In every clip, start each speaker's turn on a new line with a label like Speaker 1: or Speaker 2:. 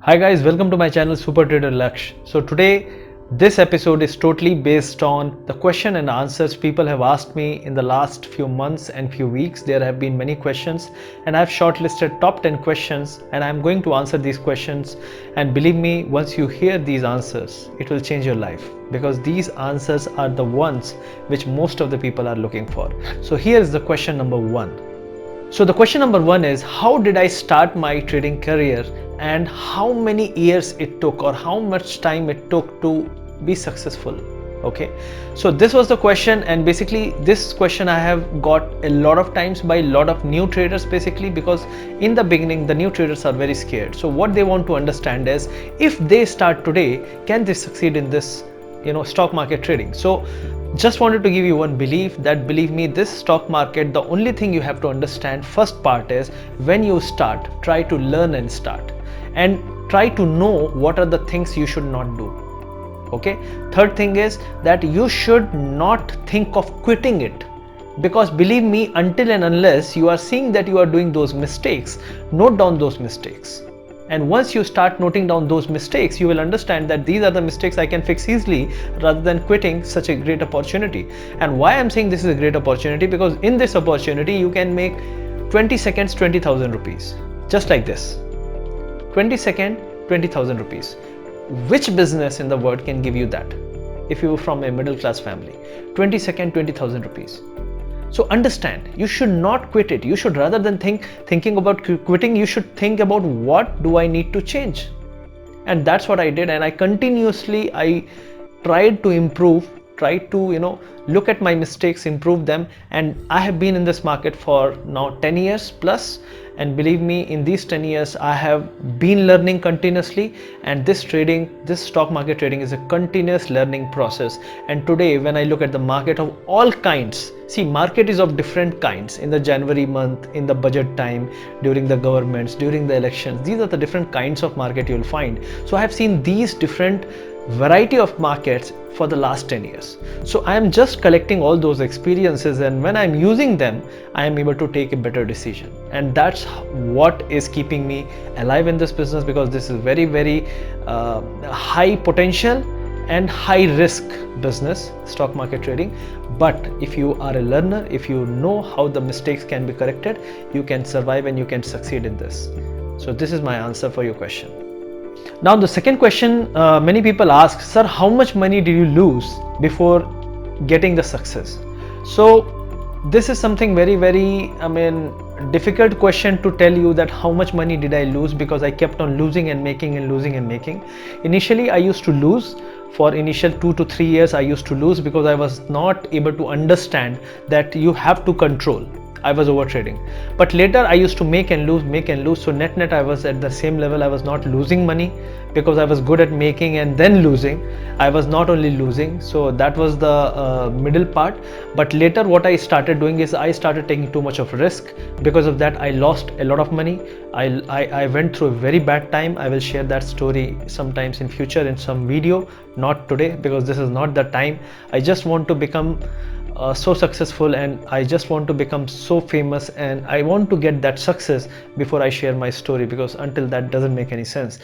Speaker 1: Hi guys, welcome to my channel SuperTraderlakshya. So today this episode is totally based on the question and answers people have asked me in the last few months and few weeks. There have been many questions and I've shortlisted top 10 questions and I'm going to answer these questions, and believe me, once you hear these answers it will change your life, because these answers are the ones which most of the people are looking for. So here is the question number one. So the question number one is, how did I start my trading career and how many years it took or how much time it took to be successful? Okay, so this was the question, and basically this question I have got a lot of times by a lot of new traders, basically because in the beginning the new traders are very scared. So what they want to understand is, if they start today, can they succeed in this stock market trading? So just wanted to give you one belief that, believe me, this stock market, the only thing you have to understand, first part is, when you start, try to learn and start, and try to know what are the things you should not do. Okay, third thing is that you should not think of quitting it, because believe me, until and unless you are seeing that you are doing those mistakes, note down those mistakes. And once you start noting down those mistakes, you will understand that these are the mistakes I can fix easily, rather than quitting such a great opportunity. And why I'm saying this is a great opportunity, because in this opportunity you can make 20 seconds 20,000 rupees, just like this. 20 seconds 20,000 rupees. Which business in the world can give you that if you are from a middle class family? 20 seconds 20,000 rupees. So understand, you should not quit it. You should, rather than thinking about quitting, you should think about what do I need to change. And that's what I did, and I tried to improve, tried to look at my mistakes, improve them, and I have been in this market for now 10 years plus, and believe me, in these 10 years I have been learning continuously, and this stock market trading is a continuous learning process. And today when I look at the market of all kinds, see, market is of different kinds. In the January month, in the budget time, during the governments, during the elections, these are the different kinds of market you will find. So I have seen these different variety of markets for the last 10 years. So I am just collecting all those experiences, and when I'm using them, I am able to take a better decision. And that's what is keeping me alive in this business, because this is very, very high potential and high risk business, stock market trading. But if you are a learner, if you know how the mistakes can be corrected, you can survive and you can succeed in this. So this is my answer for your question. Now the second question, many people ask, sir, how much money did you lose before getting the success? So this is something very, very, difficult question to tell you that how much money did I lose, because I kept on losing and making and losing and making. Initially I used to lose. For initial 2 to 3 years I used to lose, because I was not able to understand that you have to control. I was over trading. But later I used to make and lose. So net I was at the same level. I was not losing money, because I was good at making and then losing. I was not only losing. So that was the middle part. But later what I started doing is, I started taking too much of risk. Because of that I lost a lot of money. I went through a very bad time. I will share that story sometimes in future in some video, not today, because this is not the time. I just want to become so successful, and I just want to become so famous, and I want to get that success before I share my story, because until that doesn't make any sense.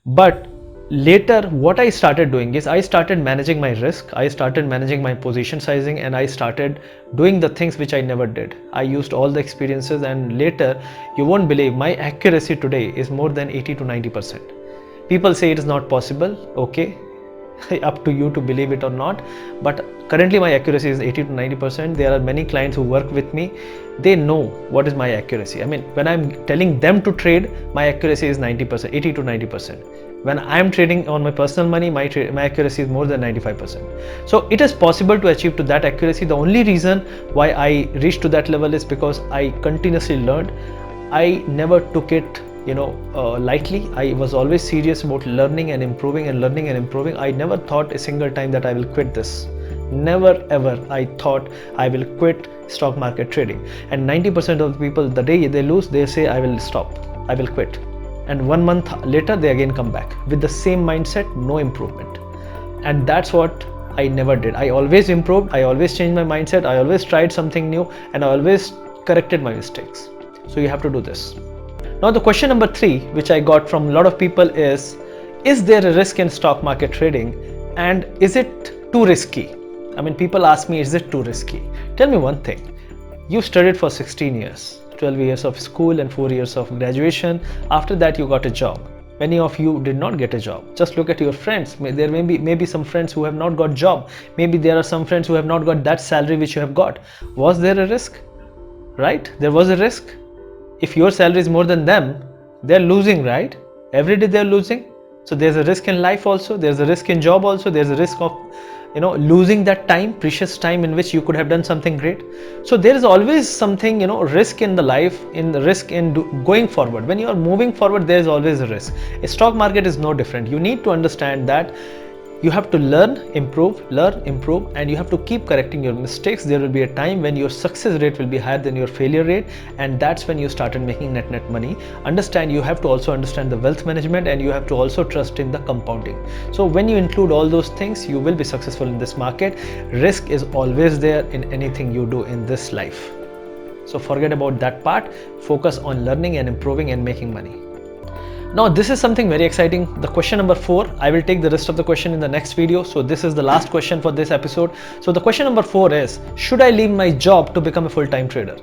Speaker 1: But later what I started doing is, I started managing my risk, I started managing my position sizing, and I started doing the things which I never did. I used all the experiences, and later, you won't believe, my accuracy today is more than 80 to 90%. People say it is not possible. Okay, up to you to believe it or not, but currently my accuracy is 80 to 90%. There are many clients who work with me. They know what is my accuracy. When I'm telling them to trade, my accuracy is 90%, 80 to 90%. When I'm trading on my personal money, my accuracy is more than 95%. So it is possible to achieve to that accuracy. The only reason why I reached to that level is because I continuously learned. I never took it lightly. I was always serious about learning and improving and learning and improving. I never thought a single time that I will quit this. Never ever I thought I will quit stock market trading. And 90% of the people, the day they lose, they say I will stop, I will quit. And 1 month later they again come back with the same mindset, no improvement. And that's what I never did. I always improved, I always changed my mindset, I always tried something new, and I always corrected my mistakes. So you have to do this. Now the question number 3 which I got from a lot of people is there a risk in stock market trading, and is it too risky? I mean, people ask me, is it too risky? Tell me one thing. You studied for 16 years, 12 years of school and 4 years of graduation. After that you got a job. Many of you did not get a job. Just look at your friends. There may be some friends who have not got job. Maybe there are some friends who have not got that salary which you have got. Was there a risk? Right? There was a risk. If your salary is more than them, they're losing, right? Every day they're losing. So there's a risk in life also. There's a risk in job also. There's a risk of losing that time, precious time in which you could have done something great. So there is always something, risk in the life, in the risk in going forward. When you are moving forward, there is always a risk. A stock market is no different. You need to understand that you have to learn, improve, and you have to keep correcting your mistakes. There will be a time when your success rate will be higher than your failure rate, and that's when you started making net money. Understand, you have to also understand the wealth management, and you have to also trust in the compounding. So when you include all those things, you will be successful in this market. Risk is always there in anything you do in this life. So forget about that part. Focus on learning and improving and making money. Now this is something very exciting. The question number 4, I will take the rest of the question in the next video. So this is the last question for this episode. So the question number 4 is, should I leave my job to become a full-time trader?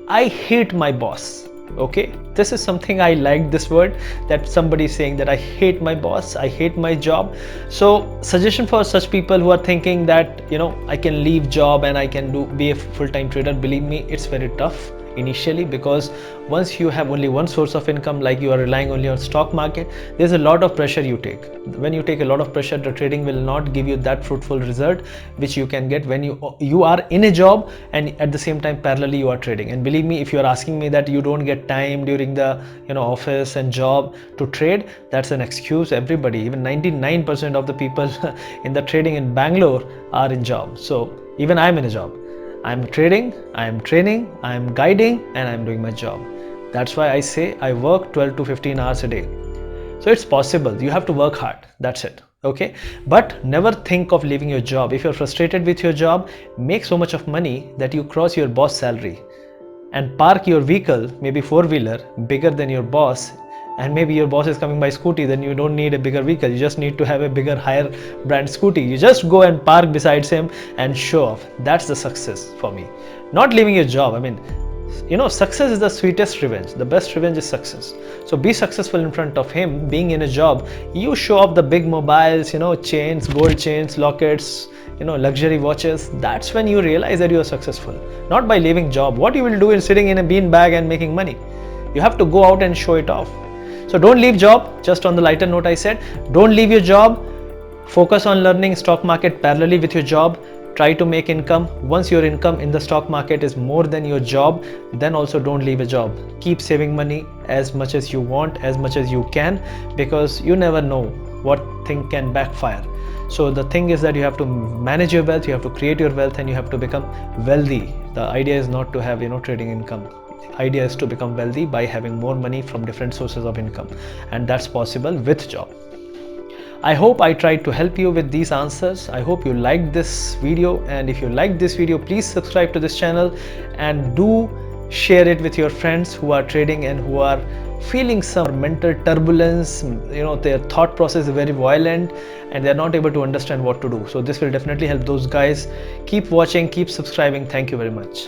Speaker 1: I hate my boss. Okay, this is something I like, this word, that somebody is saying that I hate my boss, I hate my job. So suggestion for such people who are thinking that I can leave job and I can be a full-time trader. Believe me, it's very tough initially, because once you have only one source of income, like you are relying only on stock market, there's a lot of pressure you take. When you take a lot of pressure, the trading will not give you that fruitful result which you can get when you are in a job and at the same time parallelly you are trading. And believe me, if you are asking me that you don't get time during the office and job to trade, that's an excuse. Everybody, even 99% of the people in the trading in Bangalore are in job. So even I'm in a job. I'm trading, I'm training, I'm guiding, and I'm doing my job. That's why I say I work 12 to 15 hours a day. So it's possible. You have to work hard. That's it. Okay. But never think of leaving your job. If you're frustrated with your job, make so much of money that you cross your boss salary and park your vehicle, maybe 4-wheeler, bigger than your boss. And maybe your boss is coming by scooty, then you don't need a bigger vehicle. You just need to have a bigger, higher brand scooty. You just go and park besides him and show off. That's the success for me. Not leaving your job. I mean, success is the sweetest revenge. The best revenge is success. So be successful in front of him. Being in a job, you show off the big mobiles, chains, gold chains, lockets, luxury watches. That's when you realize that you are successful. Not by leaving job. What you will do is sitting in a bean bag and making money. You have to go out and show it off. So don't leave job. Just on the lighter note, I said, don't leave your job. Focus on learning stock market parallelly with your job. Try to make income. Once your income in the stock market is more than your job, then also don't leave a job. Keep saving money as much as you want, as much as you can, because you never know what thing can backfire. So the thing is that you have to manage your wealth, you have to create your wealth, and you have to become wealthy. The idea is not to have trading income. Idea is to become wealthy by having more money from different sources of income, and that's possible with job. I hope I tried to help you with these answers. I hope you liked this video, and if you liked this video, please subscribe to this channel and do share it with your friends who are trading and who are feeling some mental turbulence. Their thought process is very violent and they're not able to understand what to do. So this will definitely help those guys. Keep watching, keep subscribing. Thank you very much.